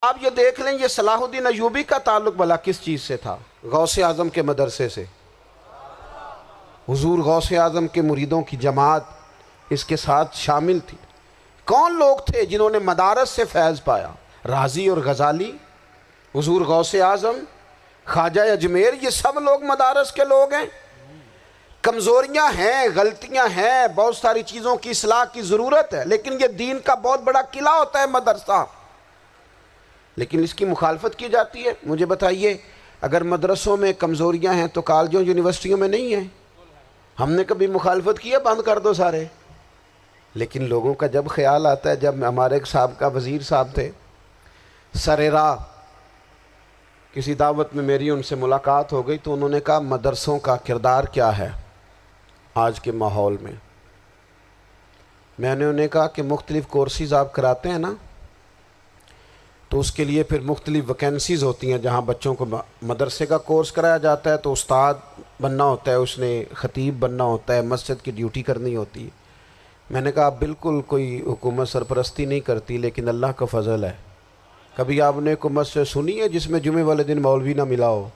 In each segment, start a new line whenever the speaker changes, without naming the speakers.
آپ یہ دیکھ لیں یہ صلاح الدین ایوبی کا تعلق بھلا کس چیز سے تھا؟ غوث اعظم کے مدرسے سے۔ حضور غوث اعظم کے مریدوں کی جماعت اس کے ساتھ شامل تھی۔ کون لوگ تھے جنہوں نے مدارس سے فیض پایا؟ رازی اور غزالی، حضور غوث اعظم، خواجہ اجمیر، یہ سب لوگ مدارس کے لوگ ہیں۔ کمزوریاں ہیں، غلطیاں ہیں، بہت ساری چیزوں کی اصلاح کی ضرورت ہے، لیکن یہ دین کا بہت بڑا قلعہ ہوتا ہے مدرسہ، لیکن اس کی مخالفت کی جاتی ہے۔ مجھے بتائیے، اگر مدرسوں میں کمزوریاں ہیں تو کالجوں یونیورسٹیوں میں نہیں ہیں؟ ہم نے کبھی مخالفت کی ہے بند کر دو سارے؟ لیکن لوگوں کا جب خیال آتا ہے، جب ہمارے ایک سابقہ وزیر صاحب تھے سر راہ، کسی دعوت میں میری ان سے ملاقات ہو گئی تو انہوں نے کہا مدرسوں کا کردار کیا ہے آج کے ماحول میں؟ میں نے انہیں کہا کہ مختلف کورسز آپ کراتے ہیں نا، تو اس کے لیے پھر مختلف ویکنسیز ہوتی ہیں، جہاں بچوں کو مدرسے کا کورس کرایا جاتا ہے تو استاد بننا ہوتا ہے، اس نے خطیب بننا ہوتا ہے، مسجد کی ڈیوٹی کرنی ہوتی ہے۔ میں نے کہا آپ بالکل کوئی حکومت سرپرستی نہیں کرتی، لیکن اللہ کا فضل ہے، کبھی آپ نے کوئی مسجد سنی ہے جس میں جمعے والے دن مولوی نہ ملا ہو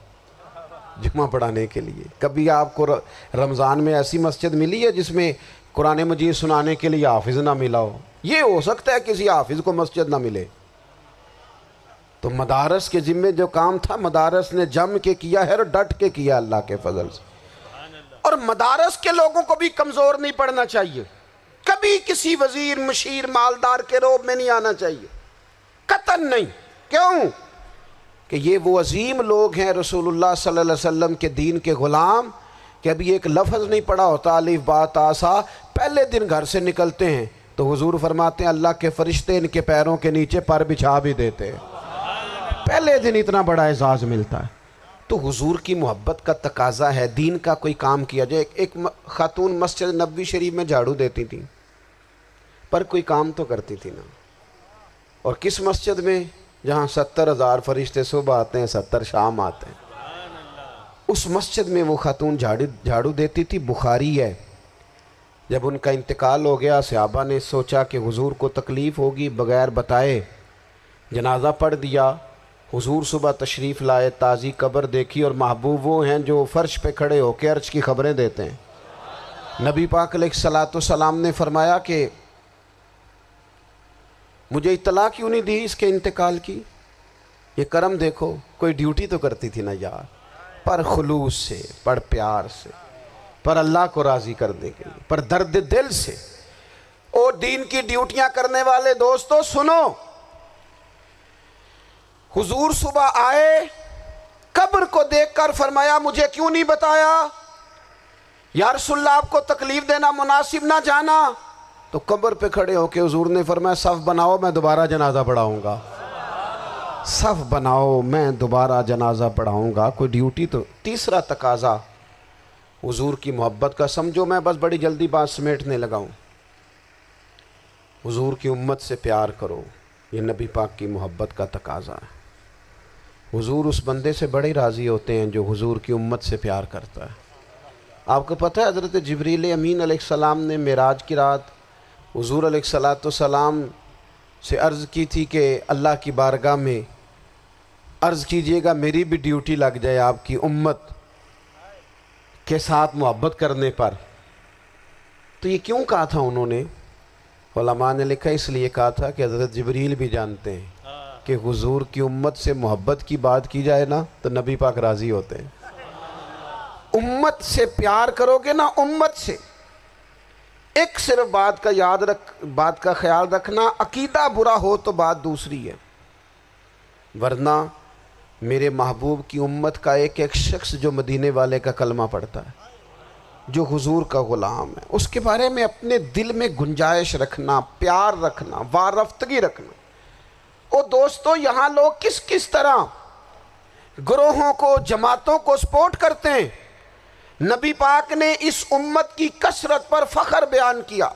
جمعہ پڑھانے کے لیے؟ کبھی آپ کو رمضان میں ایسی مسجد ملی ہے جس میں قرآن مجید سنانے کے لیے حافظ نہ ملا ہو؟ یہ ہو سکتا ہے کسی حافظ کو مسجد نہ ملے۔ تو مدارس کے ذمے جو کام تھا مدارس نے جم کے کیا ہے اور ڈٹ کے کیا اللہ کے فضل سے۔ اور مدارس کے لوگوں کو بھی کمزور نہیں پڑنا چاہیے، کبھی کسی وزیر مشیر مالدار کے روب میں نہیں آنا چاہیے، قطعاً نہیں۔ کیوں؟ کہ یہ وہ عظیم لوگ ہیں رسول اللہ صلی اللہ علیہ وسلم کے دین کے غلام، کہ ابھی ایک لفظ نہیں پڑھا ہوتا الف با تا سا، پہلے دن گھر سے نکلتے ہیں تو حضور فرماتے ہیں اللہ کے فرشتے ان کے پیروں کے نیچے پر بچھا بھی دیتے ہیں، پہلے دن اتنا بڑا اعزاز ملتا ہے۔ تو حضور کی محبت کا تقاضا ہے، دین کا کوئی کام کیا جائے۔ ایک خاتون مسجد نبوی شریف میں جھاڑو دیتی تھی، پر کوئی کام تو کرتی تھی نا۔ اور کس مسجد میں؟ جہاں 70,000 فرشتے صبح آتے ہیں 70 شام آتے ہیں، اس مسجد میں وہ خاتون جھاڑو دیتی تھی۔ بخاری ہے، جب ان کا انتقال ہو گیا صحابہ نے سوچا کہ حضور کو تکلیف ہوگی، بغیر بتائے جنازہ پڑھ دیا۔ حضور صبح تشریف لائے، تازی قبر دیکھی، اور محبوب وہ ہیں جو فرش پہ کھڑے ہو کے عرش کی خبریں دیتے ہیں۔ نبی پاک علیہ الصلوۃ والسلام نے فرمایا کہ مجھے اطلاع کیوں نہیں دی اس کے انتقال کی؟ یہ کرم دیکھو، کوئی ڈیوٹی تو کرتی تھی نا یار، پر خلوص سے، پر پیار سے، پر اللہ کو راضی کرنے کے لیے، پر درد دل سے۔ اور دین کی ڈیوٹیاں کرنے والے دوستو سنو، حضور صبح آئے، قبر کو دیکھ کر فرمایا مجھے کیوں نہیں بتایا؟ یا رسول اللہ آپ کو تکلیف دینا مناسب نہ جانا؟ تو قبر پہ کھڑے ہو کے حضور نے فرمایا صف بناؤ میں دوبارہ جنازہ پڑھاؤں گا، صف بناؤ میں دوبارہ جنازہ پڑھاؤں گا۔ کوئی ڈیوٹی تو۔ تیسرا تقاضا حضور کی محبت کا، سمجھو میں بس بڑی جلدی بات سمیٹنے لگا ہوں۔ حضور کی امت سے پیار کرو، یہ نبی پاک کی محبت کا تقاضا ہے۔ حضور اس بندے سے بڑے راضی ہوتے ہیں جو حضور کی امت سے پیار کرتا ہے۔ آپ کو پتہ ہے حضرت جبریل امین علیہ السلام نے معراج کی رات حضور علیہ الصلوۃ والسلام سے عرض کی تھی کہ اللہ کی بارگاہ میں عرض کیجئے گا میری بھی ڈیوٹی لگ جائے آپ کی امت کے ساتھ محبت کرنے پر۔ تو یہ کیوں کہا تھا انہوں نے؟ علماء نے لکھا اس لیے کہا تھا کہ حضرت جبریل بھی جانتے ہیں کہ حضور کی امت سے محبت کی بات کی جائے نا تو نبی پاک راضی ہوتے ہیں۔ امت سے پیار کرو گے نا، امت سے۔ ایک صرف بات کا خیال رکھنا، عقیدہ برا ہو تو بات دوسری ہے، ورنہ میرے محبوب کی امت کا ایک ایک شخص جو مدینے والے کا کلمہ پڑھتا ہے، جو حضور کا غلام ہے، اس کے بارے میں اپنے دل میں گنجائش رکھنا، پیار رکھنا، وارفتگی رکھنا۔ اور دوستو یہاں لوگ کس کس طرح گروہوں کو، جماعتوں کو سپورٹ کرتے ہیں۔ نبی پاک نے اس امت کی کثرت پر فخر بیان کیا،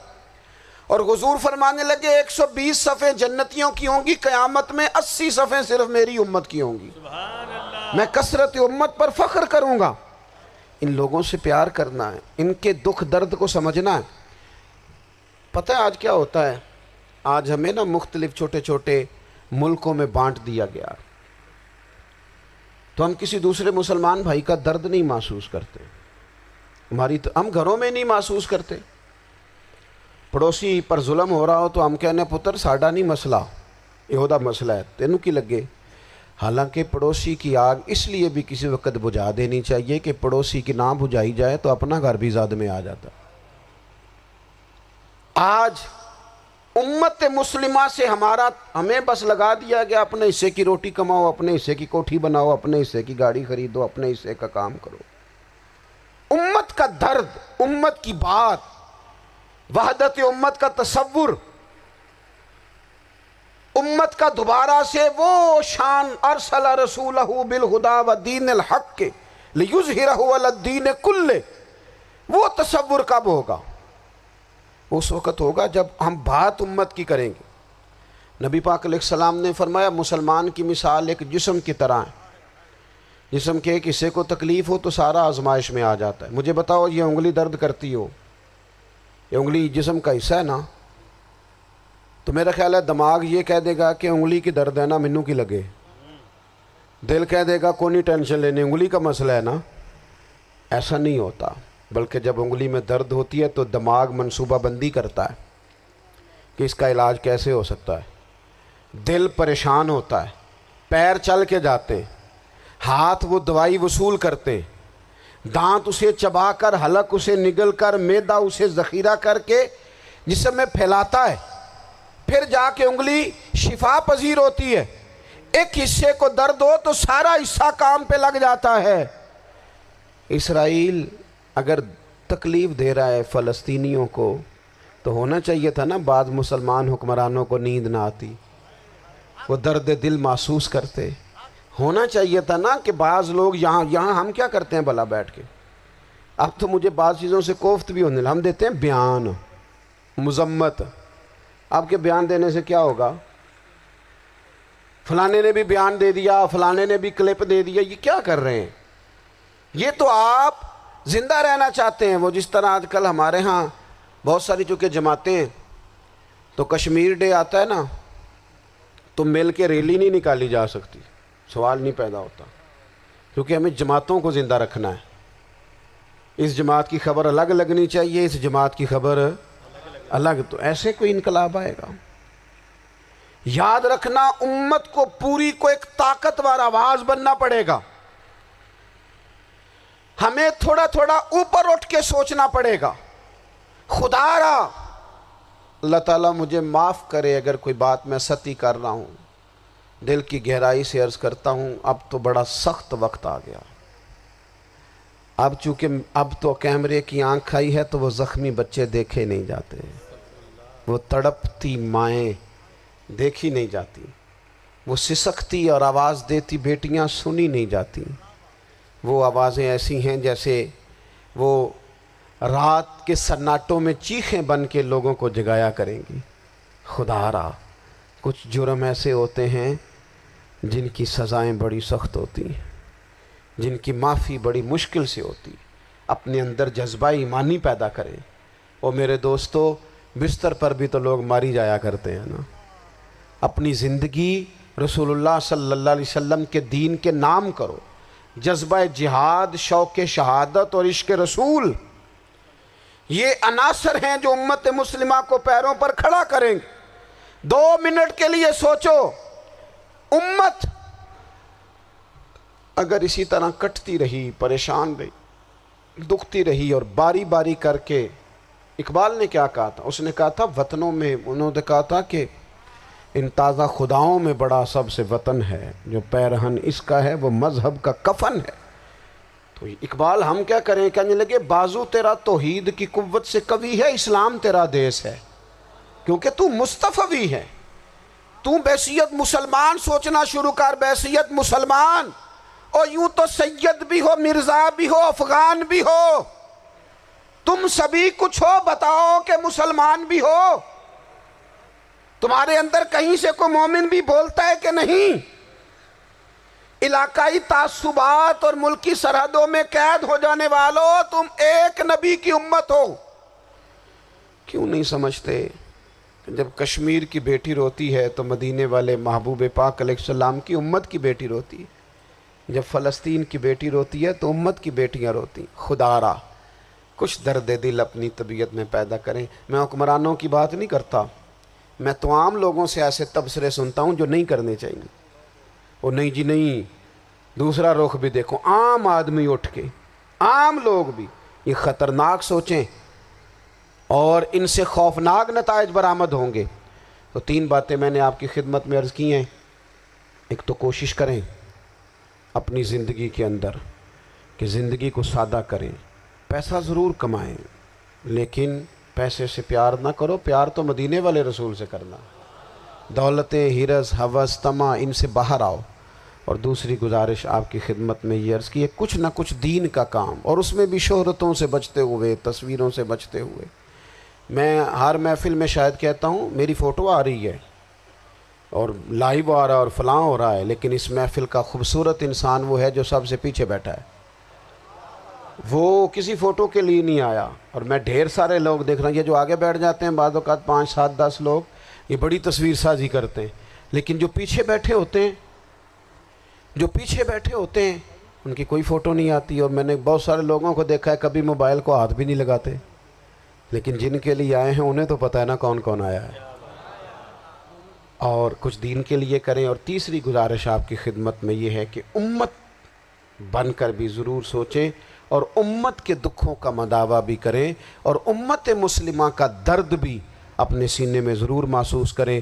اور حضور فرمانے لگے 120 صفیں جنتیوں کی ہوں گی، قیامت میں 80 صفیں صرف میری امت کی ہوں گی۔ میں کثرت امت پر فخر کروں گا۔ ان لوگوں سے پیار کرنا ہے، ان کے دکھ درد کو سمجھنا ہے۔ پتہ ہے آج کیا ہوتا ہے؟ آج ہمیں نا مختلف چھوٹے چھوٹے ملکوں میں بانٹ دیا گیا، تو ہم کسی دوسرے مسلمان بھائی کا درد نہیں محسوس کرتے، ہم گھروں میں نہیں محسوس کرتے۔ پڑوسی پر ظلم ہو رہا ہو تو ہم کہنے پتر ساڈا نہیں مسئلہ، یہ مسئلہ ہے، تینوں کی لگے۔ حالانکہ پڑوسی کی آگ اس لیے بھی کسی وقت بجھا دینی چاہیے کہ پڑوسی کی نہ بجھائی جائے تو اپنا گھر بھی زاد میں آ جاتا۔ آج امت مسلمہ سے ہمیں بس لگا دیا گیا اپنے حصے کی روٹی کماؤ، اپنے حصے کی کوٹھی بناؤ، اپنے حصے کی گاڑی خریدو، اپنے حصے کا کام کرو۔ امت کا درد، امت کی بات، وحدت امت کا تصور، امت کا دوبارہ سے وہ شان، ارسل رسولہ بالہدی ودین الحق لیظہرہ علی الدین کلہ، وہ تصور کب ہوگا؟ اس وقت ہوگا جب ہم بات امت کی کریں گے۔ نبی پاک علیہ السلام نے فرمایا مسلمان کی مثال ایک جسم کی طرح ہے، جسم کے ایک حصے کو تکلیف ہو تو سارا آزمائش میں آ جاتا ہے۔ مجھے بتاؤ یہ انگلی درد کرتی ہو، یہ انگلی جسم کا حصہ ہے نا، تو میرا خیال ہے دماغ یہ کہہ دے گا کہ انگلی کی درد ہے نا منو کی لگے، دل کہہ دے گا کوئی نہیں ٹینشن لینے، انگلی کا مسئلہ ہے نا۔ ایسا نہیں ہوتا، بلکہ جب انگلی میں درد ہوتی ہے تو دماغ منصوبہ بندی کرتا ہے کہ اس کا علاج کیسے ہو سکتا ہے، دل پریشان ہوتا ہے، پیر چل کے جاتے، ہاتھ وہ دوائی وصول کرتے، دانت اسے چبا کر، حلق اسے نگل کر، معدہ اسے ذخیرہ کر کے جسم میں پھیلاتا ہے، پھر جا کے انگلی شفا پذیر ہوتی ہے۔ ایک حصے کو درد ہو تو سارا حصہ کام پہ لگ جاتا ہے۔ اسرائیل اگر تکلیف دے رہا ہے فلسطینیوں کو تو ہونا چاہیے تھا نا بعض مسلمان حکمرانوں کو نیند نہ آتی، وہ درد دل محسوس کرتے، ہونا چاہیے تھا نا کہ بعض لوگ یہاں ہم کیا کرتے ہیں بھلا بیٹھ کے، اب تو مجھے بعض چیزوں سے کوفت بھی ہونے لگا، ہم دیتے ہیں بیان، مذمت، آپ کے بیان دینے سے کیا ہوگا؟ فلانے نے بھی بیان دے دیا، فلانے نے بھی کلپ دے دیا، یہ کیا کر رہے ہیں؟ یہ تو آپ زندہ رہنا چاہتے ہیں۔ وہ جس طرح آج کل ہمارے ہاں بہت ساری چونکہ جماعتیں ہیں تو کشمیر ڈے آتا ہے نا تو مل کے ریلی نہیں نکالی جا سکتی، سوال نہیں پیدا ہوتا، کیونکہ ہمیں جماعتوں کو زندہ رکھنا ہے۔ اس جماعت کی خبر الگ لگنی چاہیے، اس جماعت کی خبر الگ، تو ایسے کوئی انقلاب آئے گا؟ یاد رکھنا امت کو پوری کو ایک طاقتور آواز بننا پڑے گا، ہمیں تھوڑا تھوڑا اوپر اٹھ کے سوچنا پڑے گا۔ خدا را اللہ تعالیٰ مجھے معاف کرے اگر کوئی بات میں سطحی کر رہا ہوں، دل کی گہرائی سے عرض کرتا ہوں اب تو بڑا سخت وقت آ گیا، اب چونکہ اب تو کیمرے کی آنکھ آئی ہے تو وہ زخمی بچے دیکھے نہیں جاتے، وہ تڑپتی مائیں دیکھی نہیں جاتی، وہ سسکتی اور آواز دیتی بیٹیاں سنی نہیں جاتی، وہ آوازیں ایسی ہیں جیسے وہ رات کے سناٹوں میں چیخیں بن کے لوگوں کو جگایا کریں گی۔ خدا را کچھ جرم ایسے ہوتے ہیں جن کی سزائیں بڑی سخت ہوتی ہیں، جن کی معافی بڑی مشکل سے ہوتی، اپنے اندر جذبہ ایمانی پیدا کریں۔ اور میرے دوستو بستر پر بھی تو لوگ ماری جایا کرتے ہیں نا، اپنی زندگی رسول اللہ صلی اللہ علیہ وسلم کے دین کے نام کرو، جذبہ جہاد، شوق شہادت اور عشق رسول، یہ عناصر ہیں جو امت مسلمہ کو پیروں پر کھڑا کریں گے۔ 2 منٹ کے لیے سوچو، امت اگر اسی طرح کٹتی رہی، پریشان رہی، دکھتی رہی اور باری باری کر کے، اقبال نے کیا کہا تھا؟ اس نے کہا تھا وطنوں میں، انہوں نے کہا تھا کہ ان تازہ خداؤں میں بڑا سب سے وطن ہے، جو پیرہن اس کا ہے وہ مذہب کا کفن ہے۔ تو اقبال ہم کیا کریں؟ کہنے لگے بازو تیرا توحید کی قوت سے قوی ہے، اسلام تیرا دیس ہے، کیونکہ تو مصطفی ہے، تو بحیثیت مسلمان سوچنا شروع کر، بحیثیت مسلمان، اور یوں تو سید بھی ہو، مرزا بھی ہو، افغان بھی ہو، تم سبھی کچھ ہو، بتاؤ کہ مسلمان بھی ہو، تمہارے اندر کہیں سے کوئی مومن بھی بولتا ہے کہ نہیں؟ علاقائی تعصبات اور ملکی سرحدوں میں قید ہو جانے والوں، تم ایک نبی کی امت ہو، کیوں نہیں سمجھتے جب کشمیر کی بیٹی روتی ہے تو مدینے والے محبوب پاک علیہ السلام کی امت کی بیٹی روتی ہے، جب فلسطین کی بیٹی روتی ہے تو امت کی بیٹیاں روتی ہیں۔ خدا را کچھ درد دل اپنی طبیعت میں پیدا کریں۔ میں حکمرانوں کی بات نہیں کرتا، میں تو عام لوگوں سے ایسے تبصرے سنتا ہوں جو نہیں کرنے چاہیے۔ وہ نہیں جی نہیں، دوسرا رخ بھی دیکھو، عام آدمی اٹھ کے، عام لوگ بھی یہ خطرناک سوچیں اور ان سے خوفناک نتائج برآمد ہوں گے۔ تو 3 باتیں میں نے آپ کی خدمت میں عرض کی ہیں۔ ایک تو کوشش کریں اپنی زندگی کے اندر کہ زندگی کو سادہ کریں، پیسہ ضرور کمائیں لیکن پیسے سے پیار نہ کرو، پیار تو مدینے والے رسول سے کرنا۔ دولتیں، ہرس، ہوس، طمع، ان سے باہر آؤ۔ اور دوسری گزارش آپ کی خدمت میں یہ عرض کی ہے، کچھ نہ کچھ دین کا کام، اور اس میں بھی شہرتوں سے بچتے ہوئے، تصویروں سے بچتے ہوئے۔ میں ہر محفل میں شاید کہتا ہوں میری فوٹو آ رہی ہے اور لائیو آ رہا ہے اور فلاں ہو رہا ہے، لیکن اس محفل کا خوبصورت انسان وہ ہے جو سب سے پیچھے بیٹھا ہے، وہ کسی فوٹو کے لیے نہیں آیا۔ اور میں ڈھیر سارے لوگ دیکھ رہا ہوں، یہ جو آگے بیٹھ جاتے ہیں بعض اوقات 5 7 10 لوگ، یہ بڑی تصویر سازی کرتے ہیں، لیکن جو پیچھے بیٹھے ہوتے ہیں ان کی کوئی فوٹو نہیں آتی۔ اور میں نے بہت سارے لوگوں کو دیکھا ہے کبھی موبائل کو ہاتھ بھی نہیں لگاتے، لیکن جن کے لیے آئے ہیں انہیں تو پتہ ہے نا کون کون آیا ہے۔ اور کچھ دین کے لیے کریں۔ اور تیسری گزارش آپ کی خدمت میں یہ ہے کہ امت بن کر بھی ضرور سوچیں اور امت کے دکھوں کا مداوع بھی کریں اور امت مسلمہ کا درد بھی اپنے سینے میں ضرور محسوس کریں۔